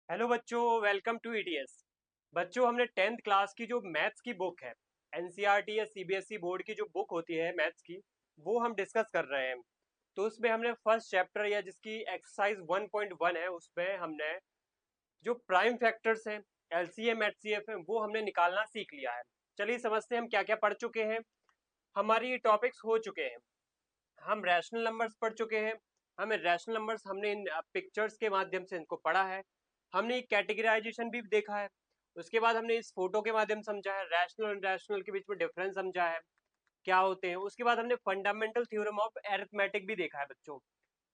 Hello बच्चों, welcome to ETS. बच्चों, हमने टेंथ क्लास की जो मैथ्स की बुक है, एनसीईआरटी या सीबीएसई बोर्ड की जो बुक होती है मैथ्स की, वो हम डिस्कस कर रहे हैं। तो उसमें हमने फर्स्ट चैप्टर या जिसकी एक्सरसाइज 1.1 है, उसमें हमने जो प्राइम फैक्टर्स हैं, एलसीएम एचसीएफ है, वो हमने निकालना सीख लिया है। चलिए समझते हैं हम क्या क्या पढ़ चुके हैं। हमारी ये टॉपिक्स हो चुके हैं। हम रैशनल नंबर्स पढ़ चुके हैं। हमें रैशनल नंबर्स हमने इन पिक्चर्स के माध्यम से इनको पढ़ा है। हमने कैटेगराइजेशन भी देखा है। उसके बाद हमने इस फोटो के माध्यम से समझा है, रैशनल और इरैशनल के बीच में डिफरेंस समझा है, क्या होते हैं। उसके बाद हमने फंडामेंटल थ्योरम ऑफ अरिथमेटिक भी देखा है बच्चों।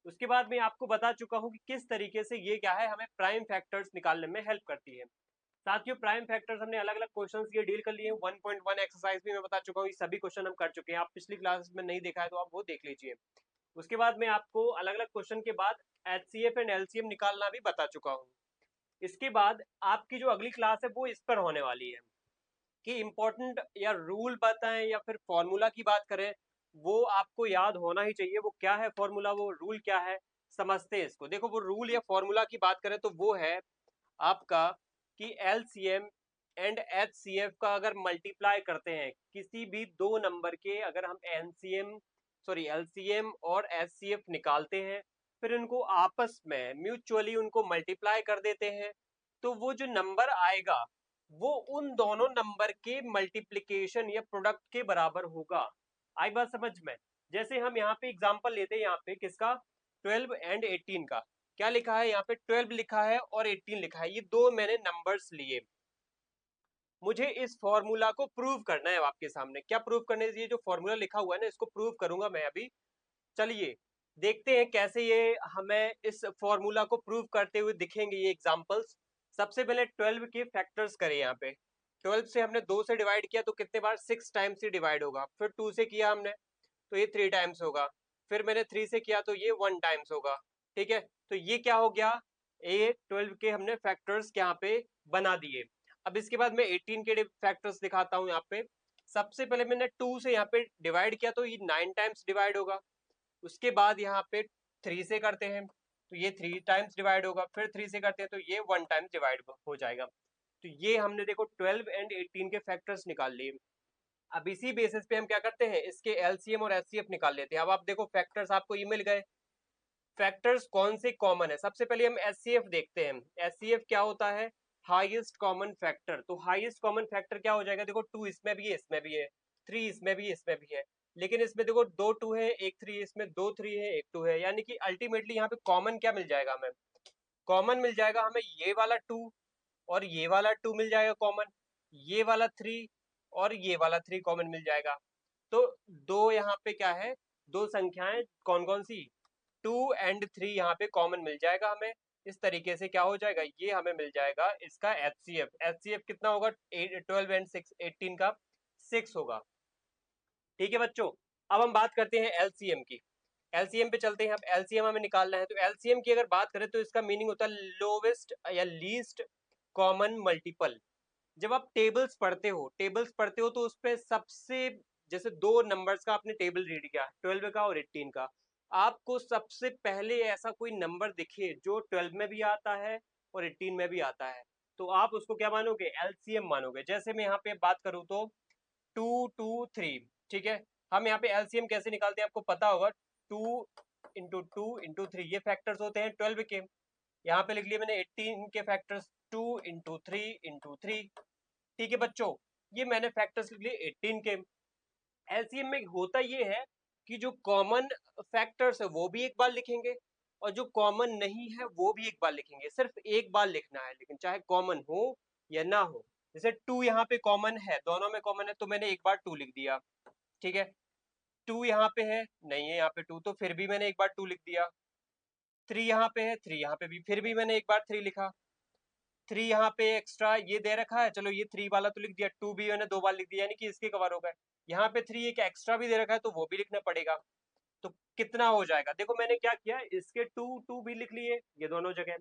उसके बाद मैं आपको बता चुका हूँ कि किस तरीके से ये क्या है, हमें प्राइम फैक्टर्स निकालने में हेल्प करती है। साथियों, प्राइम फैक्टर्स हमने अलग अलग क्वेश्चन ये डील कर लिए। 1.1 एक्सरसाइज भी मैं बता चुका हूँ, ये सभी क्वेश्चन हम कर चुके हैं। आप पिछली क्लास में नहीं देखा है तो आप वो देख लीजिए। उसके बाद मैं आपको अलग अलग क्वेश्चन के बाद एचसीएफ एंड एलसीएम निकालना भी बता चुका हूँ। इसके बाद आपकी जो अगली क्लास है वो इस पर होने वाली है कि इंपॉर्टेंट या रूल बताएं या फिर फॉर्मूला की बात करें, वो आपको याद होना ही चाहिए। वो क्या है फॉर्मूला, वो रूल क्या है, समझते हैं इसको। देखो, वो रूल या फॉर्मूला की बात करें तो वो है आपका कि एलसीएम एंड एचसीएफ का अगर मल्टीप्लाई करते हैं, किसी भी दो नंबर के अगर हम एलसीएम और एचसीएफ निकालते हैं, फिर उनको आपस में म्यूचुअली उनको मल्टीप्लाई कर देते हैं, तो वो जो नंबर आएगा वो उन दोनों नंबर के मल्टीप्लीकेशन या प्रोडक्ट के बराबर होगा। आई बात समझ में? जैसे हम यहाँ पे एग्जांपल लेते हैं, यहाँ पे किसका, 12 एंड 18 का। क्या लिखा है यहाँ पे, 12 लिखा है और 18 लिखा है, ये दो मैंने नंबर्स लिए। मुझे इस फॉर्मूला को प्रूव करना है आपके सामने। क्या प्रूव करने से, ये जो फॉर्मूला लिखा हुआ है ना, इसको प्रूव करूंगा मैं अभी। चलिए देखते हैं कैसे ये हमें इस फॉर्मूला को प्रूव करते हुए दिखेंगे ये एग्जांपल्स। सबसे पहले 12 के फैक्टर्स करें। यहाँ पे 12 से हमने 2 से डिवाइड किया तो कितने बार, 6 टाइम्स ही डिवाइड होगा। फिर 2 से किया हमने तो ये 3 टाइम्स होगा। फिर मैंने 3 से किया तो ये 1 टाइम्स होगा। ठीक है, तो ये क्या हो गया, ये 12 के हमने फैक्टर्स यहाँ पे बना दिए। अब इसके बाद मैं 18 के फैक्टर्स दिखाता हूँ यहाँ पे। सबसे पहले मैंने 2 से यहाँ पे डिवाइड किया तो ये 9 टाइम्स डिवाइड होगा। उसके बाद यहाँ पे 3 से करते हैं तो ये 3 टाइम्स डिवाइड होगा। फिर 3 से करते हैं तो ये 1 टाइम्स डिवाइड हो जाएगा। तो ये हमने देखो 12 एंड 18 के फैक्टर्स निकाल लिए। अब इसी बेसिस पे हम क्या करते हैं, इसके एलसीएम और एचसीएफ निकाल लेते हैं। अब आप देखो, फैक्टर्स आपको ये मिल गए। फैक्टर्स कौन से कॉमन है, सबसे पहले हम एचसीएफ देखते हैं। एचसीएफ क्या होता है, हाईएस्ट कॉमन फैक्टर। तो हाईएस्ट कॉमन फैक्टर क्या हो जाएगा, देखो 2 इसमें भी है, इसमें भी है, 3 इसमें भी, इसमें भी है। लेकिन इसमें देखो 2 2 है, एक 3, इसमें 2 3 है, एक 2 है। यानी कि अल्टीमेटली यहाँ पे कॉमन क्या मिल जाएगा हमें, कॉमन मिल जाएगा हमें ये वाला 2 और ये वाला 2 मिल जाएगा कॉमन। ये वाला 3 और ये वाला 3 कॉमन मिल जाएगा। तो दो यहाँ पे क्या है, दो संख्याएं कौन कौन सी, 2 एंड 3 यहाँ पे कॉमन मिल जाएगा हमें। इस तरीके से क्या हो जाएगा, ये हमें मिल जाएगा इसका एचसीएफ। एचसीएफ कितना होगा, 12 एंड 6, 18 का 6 होगा। ठीक है बच्चों, अब हम बात करते हैं एलसीएम की। एलसीएम पे चलते हैं। अब एलसीएम हमें निकालना है तो एलसीएम की अगर बात करें तो इसका मीनिंग होता है लोवेस्ट या लीस्ट कॉमन मल्टीपल। जब आप टेबल्स पढ़ते हो तो उस पे सबसे, जैसे दो नंबर्स का आपने टेबल रीड किया, 12 का और 18 का, आपको सबसे पहले ऐसा कोई नंबर दिखे जो 12 में भी आता है और 18 में भी आता है, तो आप उसको क्या मानोगे, एलसीएम मानोगे। जैसे मैं यहाँ पे बात करूँ तो 2 2 3, ठीक है। हम यहाँ पे एलसीएम कैसे निकालते हैं आपको पता होगा, 2 इंटू 2 इंटू 3, ये फैक्टर्स होते हैं 12 के। यहाँ पे लिख लिए मैंने 18 के फैक्टर्स, 2 इंटू 3 इंटू 3। ठीक है बच्चों, ये मैंने फैक्टर्स लिख लिए 18 के। एलसीएम में होता ये है कि जो कॉमन फैक्टर्स है वो भी एक बार लिखेंगे और जो कॉमन नहीं है वो भी एक बार लिखेंगे। सिर्फ एक बार लिखना है, लेकिन चाहे कॉमन हो या ना हो। जैसे 2 यहाँ पे कॉमन है, दोनों में कॉमन है तो मैंने एक बार 2 लिख दिया। ठीक है, 2 यहाँ पे है, नहीं है यहाँ पे 2, तो फिर भी मैंने एक बार 2 लिख दिया। 3 यहाँ पे है, 3 यहाँ पे भी, फिर भी मैंने एक बार 3 लिखा। 3 यहाँ पे एक्स्ट्रा ये दे रखा है, चलो ये 3 वाला तो लिख दिया, 2 भी मैंने 2 बार लिख दिया, यानी कि इसके कवर हो गए। यहाँ पे 3 एक एक्स्ट्रा भी दे रखा है तो वो भी लिखना पड़ेगा। तो कितना हो जाएगा, देखो मैंने क्या किया, इसके 2 2 भी लिख लिए ये दोनों जगह,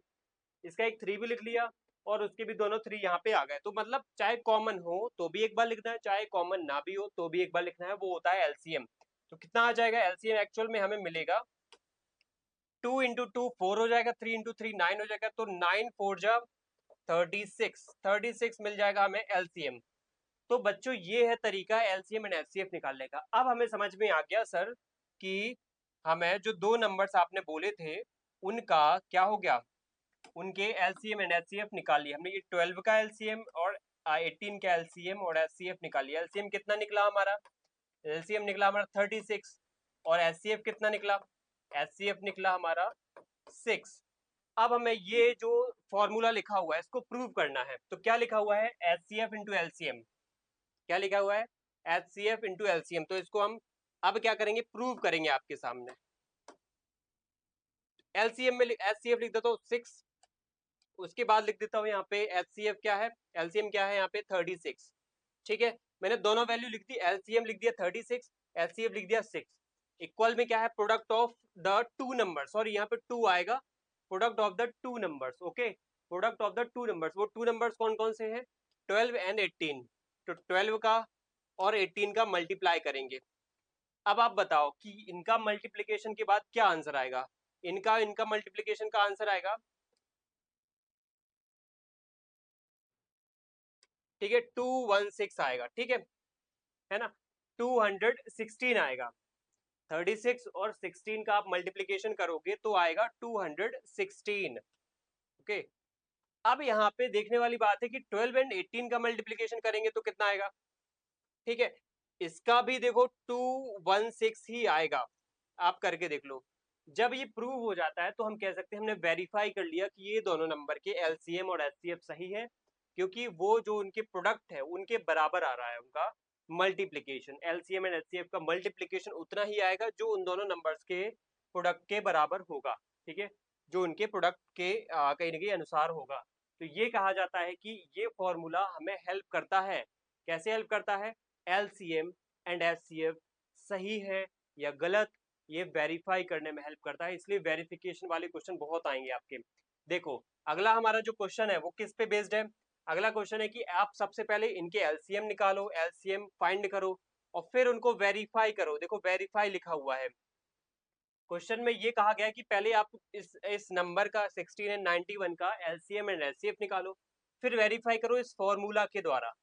इसका एक 3 भी लिख लिया और उसके भी दोनों 3 यहाँ पे आ गए। तो मतलब चाहे कॉमन हो तो भी एक बार लिखना है, चाहे कॉमन ना भी हो तो भी एक बार लिखना है, वो होता है एलसीएम। तो कितना आ जाएगा एलसीएम, एक्चुअल में हमें मिलेगा 2 इंटू 2 4 हो जाएगा, 3 इंटू 3 9 हो जाएगा। तो 9 4 जा 36 मिल जाएगा हमें एलसीएम। तो बच्चों ये है तरीका एलसीएम एंड एचसीएफ निकालने का। अब हमें समझ में आ गया सर कि हमें जो दो नंबर्स आपने बोले थे उनका क्या हो गया, उनके एलसीएम एंड एचसीएफ निकाल लिया हमने। ये 12 का एलसीएम और 18 का एलसीएम और एचसीएफ निकाल लिया। एलसीएम कितना निकला हमारा, एलसीएम निकला हमारा 36 और एचसीएफ कितना निकला, एचसीएफ निकला हमारा 6। अब हमें ये जो फॉर्मूला लिखा हुआ है इसको प्रूव करना है। तो क्या लिखा हुआ है, एचसीएफ इंटू एलसीएम, क्या लिखा हुआ है, एचसीएफ इंटू एलसीएम। तो इसको हम अब क्या करेंगे, प्रूव करेंगे आपके सामने। एलसीएम में एचसीएफ लिख देता हूँ 6, उसके बाद लिख देता हूँ यहाँ पे एचसीएफ क्या है, एलसीएम क्या है यहाँ पे 36। ठीक है, मैंने दोनों वैल्यू लिख दी, एलसीएम लिख दिया 36, एचसीएफ लिख दिया 6। इक्वल में क्या है, product of the two numbers, sorry यहाँ पे 2 आएगा, product of the two numbers. Okay, product of the two numbers, वो टू नंबर्स कौन कौन से हैं, 12 एंड 18। तो 12 का और 18 का मल्टीप्लाई करेंगे। अब आप बताओ कि इनका मल्टीप्लीकेशन के बाद क्या आंसर आएगा, इनका मल्टीप्लीकेशन का आंसर आएगा, ठीक है 216 आएगा, ठीक है ना, 216 आएगा। 36 और 16 का आप मल्टीप्लीकेशन करोगे तो आएगा 216। ओके, अब यहाँ पे देखने वाली बात है कि 12 एंड 18 का मल्टीप्लीकेशन करेंगे तो कितना आएगा, ठीक है, इसका भी देखो 216 ही आएगा, आप करके देख लो। जब ये प्रूव हो जाता है तो हम कह सकते हैं हमने वेरीफाई कर लिया कि ये दोनों नंबर के एलसीएम और एचसीएफ सही है, क्योंकि वो जो उनके प्रोडक्ट है उनके बराबर आ रहा है उनका मल्टीप्लीकेशन। एलसीएम एंड एचसीएफ का मल्टीप्लीकेशन उतना ही आएगा जो उन दोनों नंबर्स के प्रोडक्ट के बराबर होगा, ठीक है, जो उनके प्रोडक्ट के कहीं ना कहीं अनुसार होगा। तो ये कहा जाता है कि ये फॉर्मूला हमें हेल्प करता है। कैसे हेल्प करता है, एलसीएम एंड एचसीएफ सही है या गलत, ये वेरीफाई करने में हेल्प करता है। इसलिए वेरिफिकेशन वाले क्वेश्चन बहुत आएंगे आपके। देखो अगला हमारा जो क्वेश्चन है वो किस पे बेस्ड है, अगला क्वेश्चन है कि आप सबसे पहले इनके एलसीएम निकालो, एलसीएम फाइंड करो और फिर उनको वेरीफाई करो। देखो वेरीफाई लिखा हुआ है क्वेश्चन में, ये कहा गया है कि पहले आप इस नंबर का 16 एंड 91 का एलसीएम एंड एचसीएफ निकालो, फिर वेरीफाई करो इस फॉर्मूला के द्वारा,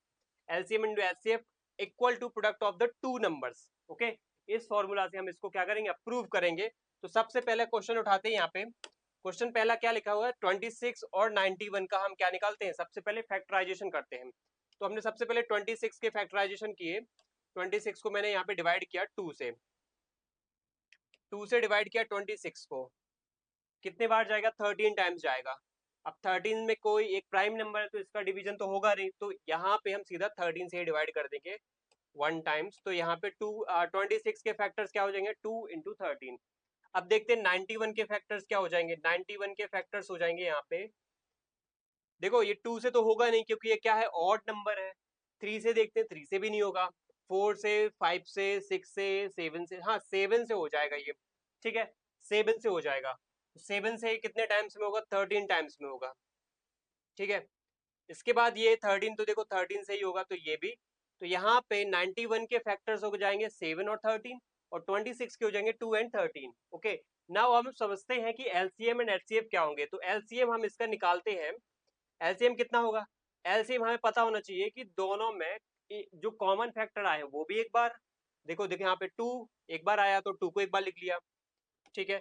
LCM into HCF equal to product of the two numbers. Okay, इस फॉर्मूला से हम इसको क्या करेंगे, अप्रूव करेंगे। तो सबसे पहले क्वेश्चन उठाते हैं यहाँ पे। क्वेश्चन पहला क्या लिखा हुआ है, 26 और 91 का हम क्या निकालते हैं, सबसे पहले फैक्टराइजेशन करते हैं। तो हमने सबसे पहले 26 के फैक्टराइजेशन किए, 26 को मैंने यहाँ पे डिवाइड किया 2 से, 2 से डिवाइड किया 26 को, कितने बार जाएगा, 13 टाइम्स जाएगा। अब 13 में कोई एक प्राइम नंबर है तो इसका डिवीजन तो होगा नहीं, तो यहाँ पे हम सीधा 13 से ही डिवाइड कर देंगे 1 टाइम्स। तो यहाँ पे 26 के फैक्टर्स क्या हो जाएंगे, 2 इंटू 13। अब देखते हैं 91 के फैक्टर्स क्या हो जाएंगे, 91 के फैक्टर्स हो जाएंगे यहाँ पे, देखो ये 2 से तो होगा नहीं क्योंकि ये क्या है, ऑड नंबर है। 3 से देखते हैं, 3 से भी नहीं होगा, 4 से, 5 से, 6 से, 7 से, हाँ 7 से हो जाएगा ये, ठीक है 7 से हो जाएगा। 7 से कितने टाइम्स में होगा, 13 टाइम्स में होगा, ठीक है। इसके बाद ये 13, तो देखो 13 से ही होगा, तो ये भी। तो यहाँ पे 91 के फैक्टर्स हो जाएंगे 7 और 13, और 26 के हो जाएंगे 2 एंड 13। ओके, नाउ हम समझते हैं कि एलसीएम एंड एचसीएफ क्या होंगे। तो एलसीएम हम इसका निकालते हैं, एलसीएम कितना होगा, एलसीएम हमें पता होना चाहिए कि दोनों में जो कॉमन फैक्टर आए वो भी एक बार, देखो देखो यहाँ पे 2 एक बार आया तो 2 को एक बार लिख लिया, ठीक है।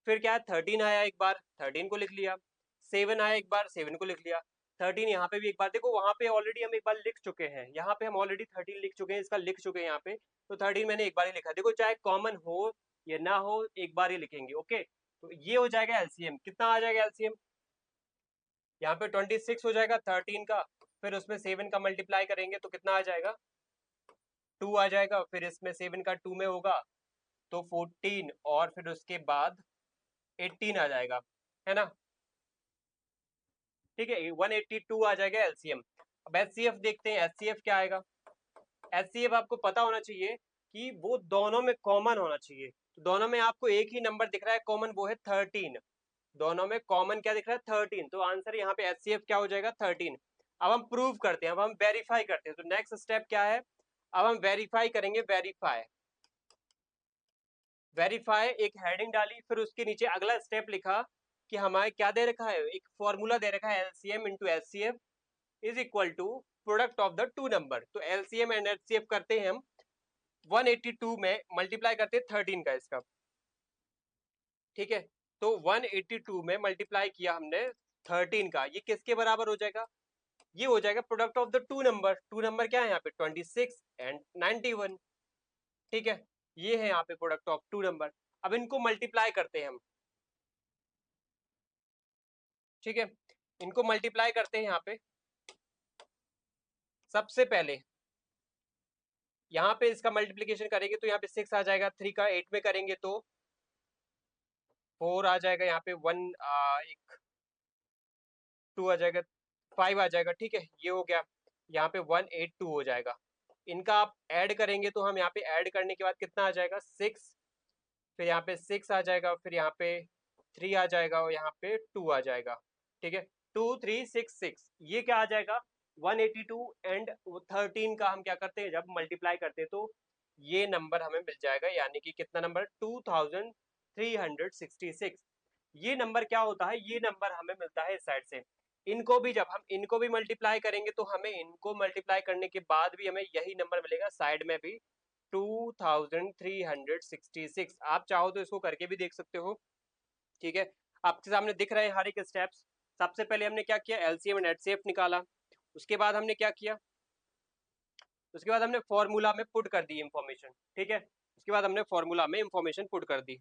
फिर क्या है, 13 आया एक बार, 13 को लिख लिया, 7 आया एक बार, 7 को लिख लिया, 13 यहाँ पे भी एक बार, देखो वहां पे ऑलरेडी हम एक बार लिख चुके हैं, यहाँ पे हम ऑलरेडी 13 लिख चुके हैं, इसका लिख चुके हैं यहाँ पे, तो 13 मैंने एक बार ही लिखा। देखो चाहे कॉमन हो या ना हो एक बार ही लिखेंगे। ओके, तो ये हो जाएगा एलसीएम, कितना आ जाएगा एलसीएम, यहाँ पे 26 हो जाएगा 13 का, फिर उसमें 7 का मल्टीप्लाई करेंगे तो कितना आ जाएगा, 2 आ जाएगा, फिर इसमें 7 का 2 में होगा तो 14, और फिर उसके बाद 18 आ जाएगा, है ना, ठीक है 182 आ जाएगा एलसीएम। अब एचसीएफ देखते हैं, एचसीएफ क्या आएगा, एचसीएफ आपको पता होना चाहिए कि वो दोनों में कॉमन होना चाहिए। तो दोनों में आपको एक ही नंबर दिख रहा है कॉमन, वो है 13, दोनों में कॉमन क्या दिख रहा है 13, तो आंसर यहाँ पे एचसीएफ क्या हो जाएगा 13। अब हम प्रूव करते हैं, अब हम वेरीफाई करते हैं। तो नेक्स्ट स्टेप क्या है, अब हम वेरीफाई करेंगे, वेरीफाई, वेरीफाई एक हेडिंग डाली, फिर उसके नीचे अगला स्टेप लिखा कि हमारे क्या दे रखा है, एक फॉर्मूला दे रखा है LCM into HCF is equal to product of the two number. तो एलसीएम एंड एचसीएफ करते हैं हम 182 में मल्टीप्लाई करते हैं 13 का इसका, ठीक है। तो 182 में मल्टीप्लाई किया हमने 13 का, ये किसके बराबर हो जाएगा, ये हो जाएगा product of the two number क्या है यहाँ पे 26 एंड 91, ठीक है। ये है यहाँ पे प्रोडक्ट ऑफ टू नंबर। अब इनको मल्टीप्लाई करते हैं हम, ठीक है, इनको मल्टीप्लाई करते हैं यहाँ पे। सबसे पहले यहाँ पे इसका मल्टीप्लीकेशन करेंगे तो यहाँ पे 6 आ जाएगा, 3 का 8 में करेंगे तो 4 आ जाएगा, यहाँ पे 1 एक 2 आ जाएगा, 5 आ जाएगा, ठीक है, ये हो गया। यहाँ पे 182 हो जाएगा। इनका आप ऐड करेंगे तो हम यहाँ पे ऐड करने के बाद कितना आ जाएगा 6, फिर यहाँ पे 6 आ जाएगा, फिर यहाँ पे 3 आ जाएगा और यहाँ पे 2 आ जाएगा, ठीक है। 2366 ये क्या आ जाएगा 182 एंड 13 का हम क्या करते हैं जब मल्टीप्लाई करते हैं तो ये नंबर हमें मिल जाएगा, यानी कि कितना नंबर 2366। ये नंबर क्या होता है, ये नंबर हमें मिलता है इस साइड से। इनको भी जब हम इनको भी मल्टीप्लाई करेंगे तो हमें इनको मल्टीप्लाई करने के बाद भी हमें यही नंबर मिलेगा साइड में भी 2366। आप चाहो तो इसको करके भी देख सकते हो, ठीक है। आपके सामने दिख रहे हैं हर एक स्टेप्स। सबसे पहले हमने क्या किया, एलसीएम एंड एचसीएफ निकाला। उसके बाद हमने क्या किया, उसके बाद हमने फॉर्मूला में पुट कर दी इंफॉर्मेशन, ठीक है। उसके बाद हमने फॉर्मूला में इंफॉर्मेशन पुट कर दी।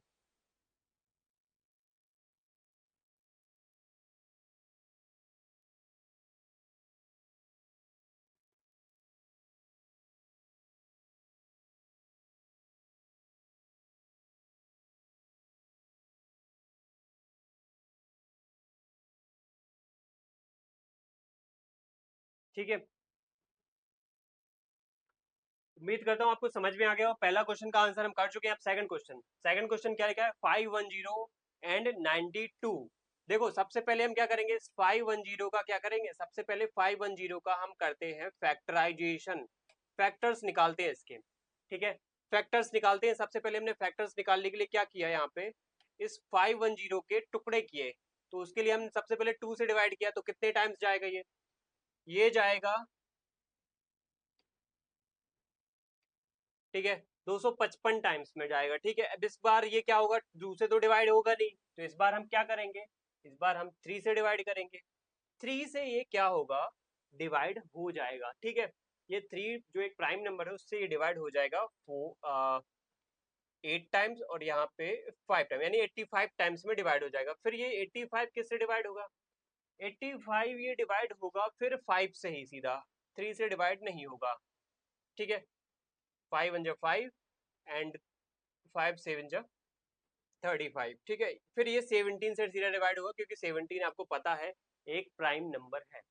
ठीक है, उम्मीद करता हूँ आपको समझ में आ गया। और पहला क्वेश्चन का आंसर हम कर चुके हैं। अब सेकंड क्वेश्चन क्या लिखा है 510 एंड 92। देखो सबसे पहले हम क्या करेंगे 510 का क्या करेंगे, सबसे पहले 510 का हम करते हैं फैक्टराइजेशन, फैक्टर्स निकालते हैं इसके, ठीक है। फैक्टर्स निकालते हैं। सबसे पहले हमने फैक्टर्स निकालने के लिए क्या किया, यहाँ पे इस 510 के टुकड़े किए। तो उसके लिए हम सबसे पहले 2 से डिवाइड किया, तो कितने टाइम्स जाएगा ये जाएगा, ठीक है, 255 टाइम्स में जाएगा, ठीक है। अब इस बार ये क्या होगा, 2 से तो डिवाइड होगा नहीं, तो इस बार हम क्या करेंगे, इस बार हम 3 से डिवाइड करेंगे। 3 से ये क्या होगा, डिवाइड हो जाएगा, ठीक है। ये 3 जो एक प्राइम नंबर है उससे ये डिवाइड हो जाएगा 8 टाइम्स और यहाँ पे 5 टाइम, यानी 85 टाइम्स में डिवाइड हो जाएगा। फिर ये 85 किससे डिवाइड होगा, 85 ये डिवाइड होगा फिर 5 से ही सीधा, 3 से डिवाइड नहीं होगा, ठीक है। 5 1 5 एंड 5 7 35, ठीक है। फिर ये 17 से सीधा डिवाइड होगा क्योंकि 17 आपको पता है एक प्राइम नंबर है।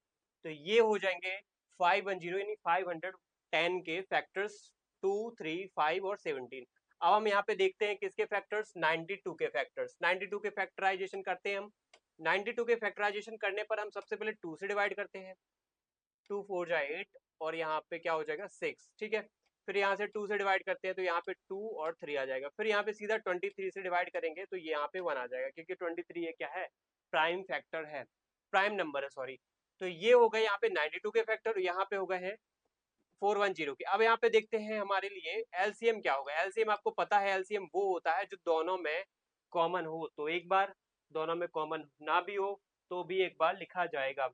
तो ये हो जाएंगे 510 यानी 510 के फैक्टर्स 2 3 5 और 17। अब हम यहाँ पे देखते हैं किसके फैक्टर्स, 92 के फैक्टर्स। 92 के फैक्टराइजेशन करते हैं हम। 92 के फैक्टराइजेशन करने पर हम सबसे पहले 2 से डिवाइड करते हैं, 2 4 जा 8 और यहाँ पे क्या हो जाएगा 6, ठीक है। फिर यहाँ से 2 से डिवाइड करते हैं तो यहाँ पे 2 और 3 आ जाएगा। फिर यहाँ पे सीधा 23 से डिवाइड करेंगे तो ये यहाँ पे 1 आ जाएगा क्योंकि 23 ये क्या है, प्राइम फैक्टर है, प्राइम नंबर है, सॉरी। तो ये हो गए यहाँ पे 92 के फैक्टर, यहाँ पे हो गए हैं 410 के। अब यहाँ पे देखते हैं हमारे लिए एलसीएम क्या होगा। एलसीएम आपको पता है, एलसीएम वो होता है जो दोनों में कॉमन हो तो एक बार, दोनों में कॉमन ना भी हो तो भी एक बार लिखा जाएगा,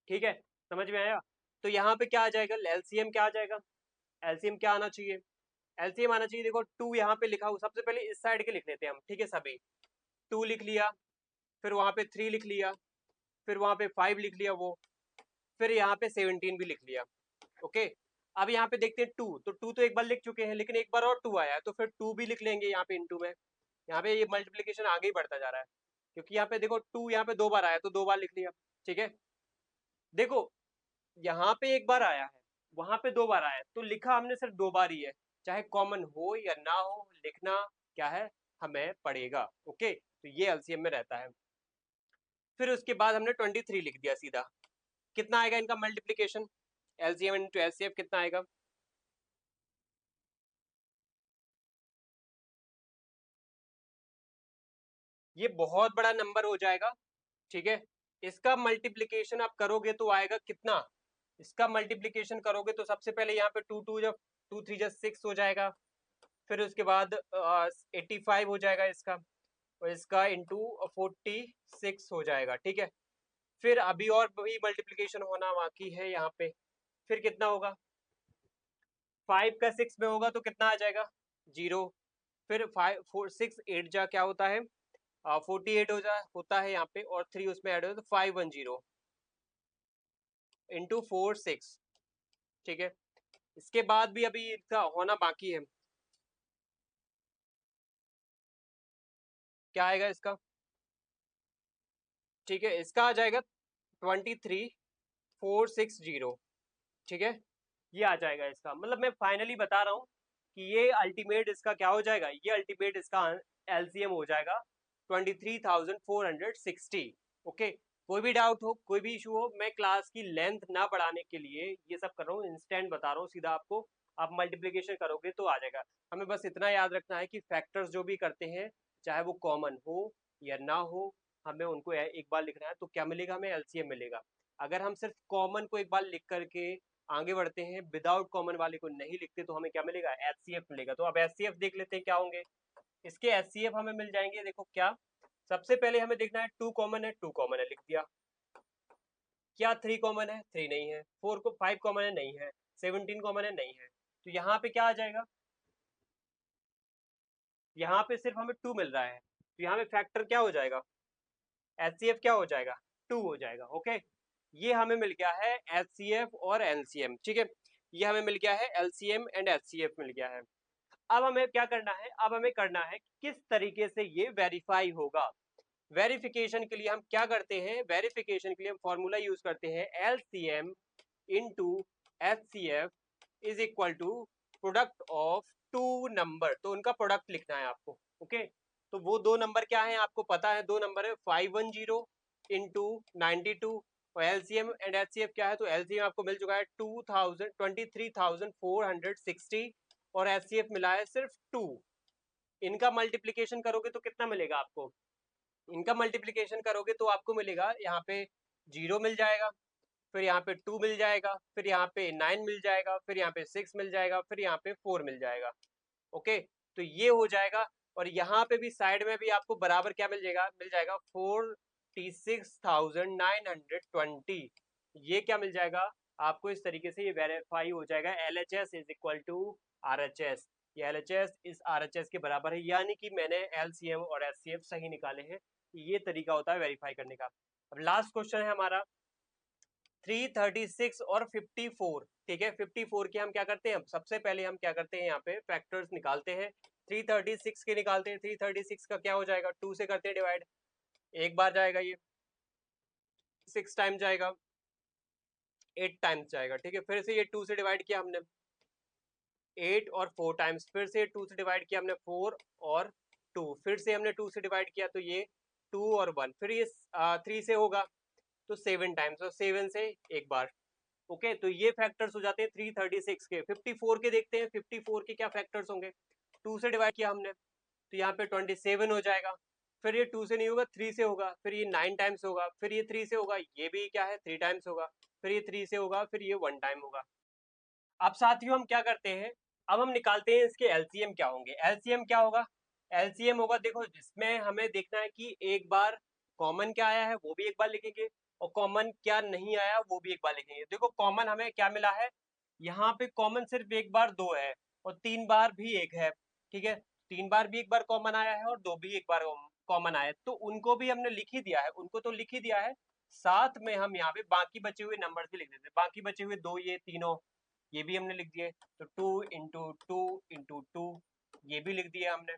ठीक है। समझ में आया। तो यहाँ पे क्या आ जाएगा, एलसीएम क्या आ जाएगा, एलसीएम क्या आना चाहिए, एलसीएम आना चाहिए, देखो 2 यहाँ पे लिखा हुआ, सबसे पहले इस साइड के लिख लेते हैं हम, ठीक है। सभी 2 लिख लिया, फिर वहां पे 3 लिख लिया, फिर वहां पे 5 लिख लिया वो, फिर यहाँ पे 17 भी लिख लिया, ओके। अब यहाँ पे देखते हैं 2, तो 2 तो एक बार लिख चुके हैं लेकिन एक बार और 2 आया है तो फिर 2 भी लिख लेंगे यहाँ पे इनटू में। यहाँ पे ये मल्टीप्लीकेशन आगे ही बढ़ता जा रहा है क्योंकि यहाँ पे देखो 2 यहाँ पे 2 बार आया तो 2 बार लिख लिया, ठीक है। देखो यहाँ पे एक बार आया है, वहां पे 2 बार आया है, तो लिखा हमने सिर्फ 2 बार ही है, चाहे कॉमन हो या ना हो लिखना क्या है हमें पड़ेगा, ओके। तो ये एलसीएम में रहता है। फिर उसके बाद हमने 23 लिख दिया सीधा। कितना आएगा इनका मल्टीप्लीकेशन, एलसीएम इंटू एलसीएफ कितना आएगा, ये बहुत बड़ा नंबर हो जाएगा, ठीक है। इसका मल्टीप्लीकेशन आप करोगे तो आएगा कितना, इसका मल्टीप्लीकेशन करोगे तो सबसे पहले यहाँ पे टू थ्री जा 6 हो जाएगा, फिर उसके बाद 85 हो जाएगा इसका, और इसका इंटू 46 हो जाएगा, ठीक है। फिर अभी और भी मल्टीप्लीकेशन होना बाकी है यहाँ पे, फिर कितना होगा, 5 का 6 में होगा तो कितना आ जाएगा, 0। फिर 5 4 6 8 जा क्या होता है, 48 होता है यहाँ पे, और 3 उसमें ऐड हो तो 510 इंटू 4 6, ठीक है। इसके बाद भी अभी इसका होना बाकी है, क्या आएगा इसका, ठीक है, इसका आ जाएगा 23460, ठीक है। ये आ जाएगा इसका, मतलब मैं फाइनली बता रहा हूँ कि ये अल्टीमेट इसका क्या हो जाएगा, ये अल्टीमेट इसका एलसीएम हो जाएगा 23,460। ओके, कोई भी डाउट हो, कोई भी इशू हो, मैं क्लास की लेंथ ना बढ़ाने के लिए ये सब कर रहा हूँ, इंस्टेंट बता रहा हूँ सीधा आपको। आप मल्टीप्लीकेशन करोगे तो आ जाएगा। हमें बस इतना याद रखना है कि फैक्टर्स जो भी करते हैं, चाहे वो कॉमन हो या ना हो, हमें उनको एक बार लिखना है तो क्या मिलेगा, हमें एलसीएम मिलेगा। अगर हम सिर्फ कॉमन को एक बार लिख करके आगे बढ़ते हैं, विदाउट कॉमन वाले को नहीं लिखते, तो हमें क्या मिलेगा, एचसीएफ मिलेगा। तो अब एचसीएफ देख लेते हैं क्या होंगे इसके। एचसीएफ हमें मिल जाएंगे, देखो क्या, सबसे पहले हमें देखना है 2 कॉमन है, 2 कॉमन है लिख दिया। क्या 3 कॉमन है, 3 नहीं है। 5 कॉमन है, नहीं है। 17 कॉमन है, नहीं है। तो यहाँ पे क्या आ जाएगा, यहाँ पे सिर्फ हमें 2 मिल रहा है, तो यहाँ पे फैक्टर क्या हो जाएगा, एचसीएफ क्या हो जाएगा, 2 हो जाएगा। ओके, ये हमें मिल गया है एचसीएफ और एलसीएम, ठीक है। ये हमें मिल गया है एलसीएम एंड एचसीएफ मिल गया है। अब हमें क्या करना है, अब हमें करना है किस तरीके से ये वेरीफाई होगा। वेरिफिकेशन के लिए हम क्या करते हैं, वेरिफिकेशन के लिए हम फॉर्मूला यूज करते हैं, LCM into HCF is equal to product of two number. तो उनका प्रोडक्ट लिखना है आपको। ओके, तो वो दो नंबर क्या है आपको पता है, दो नंबर है 510 इंटू 92, और एलसीएम एंड एचसीएफ क्या है, तो एलसीएम आपको मिल चुका है 23,460, और एचसीएफ मिला है सिर्फ 2। इनका मल्टीप्लीकेशन करोगे तो कितना मिलेगा आपको, इनका मल्टीप्लीकेशन करोगे तो आपको मिलेगा यहाँ पे 0 मिल जाएगा, फिर यहाँ पे 2 मिल जाएगा, फिर यहाँ पे 9 मिल जाएगा, फिर यहाँ पे 6 मिल जाएगा, फिर यहाँ पे 4 मिल जाएगा। ओके, तो ये हो जाएगा। और यहाँ पे भी साइड में भी आपको बराबर क्या मिल जाएगा 46,920। ये क्या मिल जाएगा आपको, इस तरीके से ये वेरीफाई हो जाएगा, LHS is equal to RHS। ये LHS इस RHS के बराबर है, यानी कि मैंने LCM और HCF सही निकाले हैं। ये तरीका होता है वेरीफाई करने का। अब लास्ट क्वेश्चन है हमारा 336 और 54, ठीक है। 54 के हम क्या करते हैं, सबसे पहले हम क्या करते हैं, यहाँ पे फैक्टर्स निकालते हैं। 336 के निकालते हैं, 336 का क्या हो जाएगा, 2 से करते हैं डिवाइड, एक बार जाएगा ये, 6 टाइम जाएगा, 8 टाइम्स जाएगा, ठीक है। फिर से ये 2 से डिवाइड किया हमने, 8 और 4 टाइम्स, फिर से 2 से डिवाइड किया हमने, 4 और 2, फिर से हमने 2 से डिवाइड किया तो ये 2 और 1, फिर ये 3 से होगा तो 7 टाइम्स, और 7 से एक बार। ओके, तो ये फैक्टर्स हो जाते हैं 336 के। 54 के देखते हैं, 54 के क्या फैक्टर्स होंगे, 2 से डिवाइड किया हमने तो यहाँ पे 27 हो जाएगा, फिर ये 2 से नहीं होगा, 3 से होगा, फिर ये 9 टाइम्स होगा, फिर ये 3 से होगा, ये भी क्या है 3 टाइम्स होगा, फिर ये 3 से होगा, फिर ये 1 टाइम होगा। अब साथियों हम क्या करते हैं, अब हम निकालते हैं इसके एलसीएम क्या होंगे। एलसीएम क्या होगा, एलसीएम होगा, देखो जिसमें हमें देखना है कि एक बार कॉमन क्या आया है वो भी एक बार लिखेंगे, और कॉमन क्या नहीं आया वो भी एक बार लिखेंगे। देखो कॉमन हमें क्या मिला है, यहाँ पे कॉमन सिर्फ एक बार 2 है, और 3 बार भी 1 है, ठीक है। 3 बार भी एक बार कॉमन आया है, और 2 भी एक बार कॉमन आया है, तो उनको भी हमने लिख ही दिया है, उनको तो लिख ही दिया है। साथ में हम यहाँ पे बाकी बचे हुए नंबर भी लिख देते हैं, बाकी बचे हुए दो ये तीनों ये भी हमने लिख दिए, तो 2 इंटू 2 ये भी लिख दिया हमने।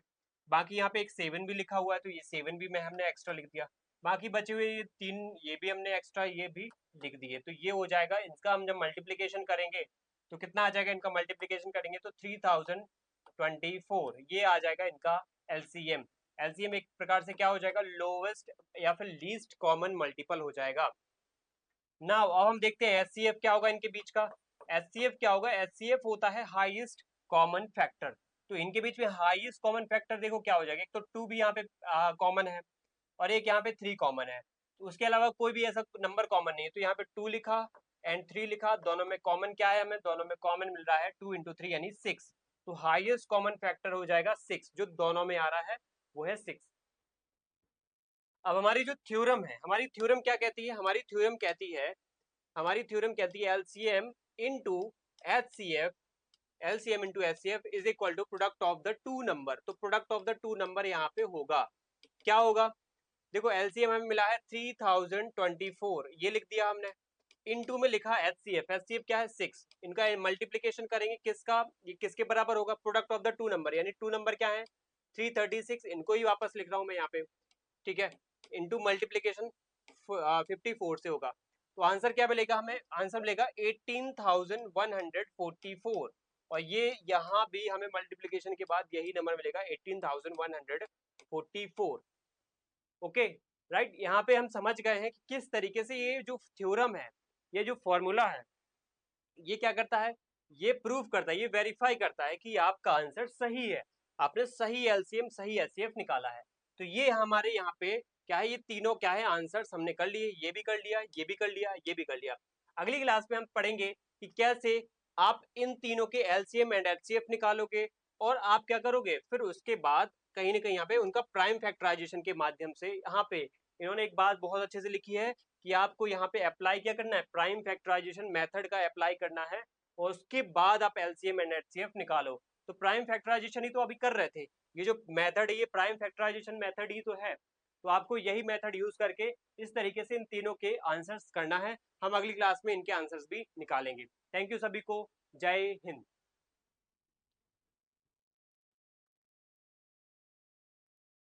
बाकी यहाँ पे एक 7 भी लिखा हुआ है, तो ये 7 भी मैं हमने एक्स्ट्रा लिख दिया। बाकी बचे हुए ये 3 ये भी हमने एक्स्ट्रा ये भी लिख दिए। तो ये हो जाएगा, इसका हम जब मल्टीप्लीकेशन करेंगे तो कितना आ जाएगा, इनका मल्टीप्लीकेशन करेंगे तो 3024 ये आ जाएगा इनका एलसीएम। एलसीएम एक प्रकार से क्या हो जाएगा, लोवेस्ट या फिर लीस्ट कॉमन मल्टीपल हो जाएगा ना। अब हम देखते हैं एचसीएफ क्या होगा इनके बीच का। एचसीएफ क्या होगा, एचसीएफ होता है हाईएस्ट कॉमन फैक्टर। तो इनके बीच में हाईएस्ट कॉमन फैक्टर देखो क्या हो जाएगा, एक तो 2 भी यहाँ पे कॉमन है, और एक यहाँ पे 3 कॉमन है, तो उसके अलावा कोई भी ऐसा नंबर कॉमन नहीं है, तो यहाँ पे 2 लिखा एंड 3 लिखा, दोनों में कॉमन क्या है, हमें दोनों में कॉमन मिल रहा है 2 इंटू 3 यानी 6, तो हाईएस्ट कॉमन फैक्टर हो जाएगा 6, जो दोनों में आ रहा है वो है 6। अब हमारी जो थ्योरम है, हमारी थ्योरम क्या कहती है, हमारी थ्योरम कहती है LCM into HCF, LCM into HCF is equal to product of the two number, तो product of the two number यहाँ पे होगा, क्या होगा, देखो LCM हमें मिला है 3024, ये लिख दिया हमने, इनटू में लिखा HCF क्या है 6, इनका मल्टीप्लीकेशन करेंगे किसका, ये किसके बराबर होगा, product of the two number, यानी टू नंबर क्या है 336, इनको ही वापस लिख रहा हूं मैं यहाँ पे, ठीक है, इनटू मल्टीप्लीकेशन 54 से होगा, तो आंसर क्या मिलेगा, हमें आंसर मिलेगा 18,144, और ये यहाँ भी हमें मल्टीप्लीकेशन के बाद यही नंबर मिलेगा 18,144। ओके, राइट, यहाँ पे हम समझ गए हैं कि किस तरीके से ये जो थ्योरम है, ये जो फॉर्मूला है, ये क्या करता है, ये प्रूव करता है, ये वेरीफाई करता है कि आपका आंसर सही है, आपने सही एलसीएम सही एचसीएफ निकाला है। तो ये हमारे यहाँ पे क्या है, ये तीनों क्या है आंसर्स हमने कर लिए, ये भी कर लिया, ये भी कर लिया, ये भी कर लिया। अगली क्लास में हम पढ़ेंगे कि कैसे आप इन तीनों के एलसीएम एंड एचसीएफ निकालोगे, और आप क्या करोगे फिर उसके बाद कहीं ना कहीं यहाँ पे उनका प्राइम फैक्टराइजेशन के माध्यम से, यहाँ पे इन्होंने एक बात बहुत अच्छे से लिखी है कि आपको यहाँ पे अप्लाई क्या करना है, प्राइम फैक्टराइजेशन मेथड का अप्लाई करना है, और उसके बाद आप एलसीएम एंड एचसीएफ निकालो। तो प्राइम फैक्टराइजेशन ही तो अभी कर रहे थे, ये जो मेथड है ये प्राइम फैक्टराइजेशन मेथड ही तो है, तो आपको यही मेथड यूज करके इस तरीके से इन तीनों के आंसर्स करना है। हम अगली क्लास में इनके आंसर्स भी निकालेंगे। थैंक यू सभी को, जय हिंद।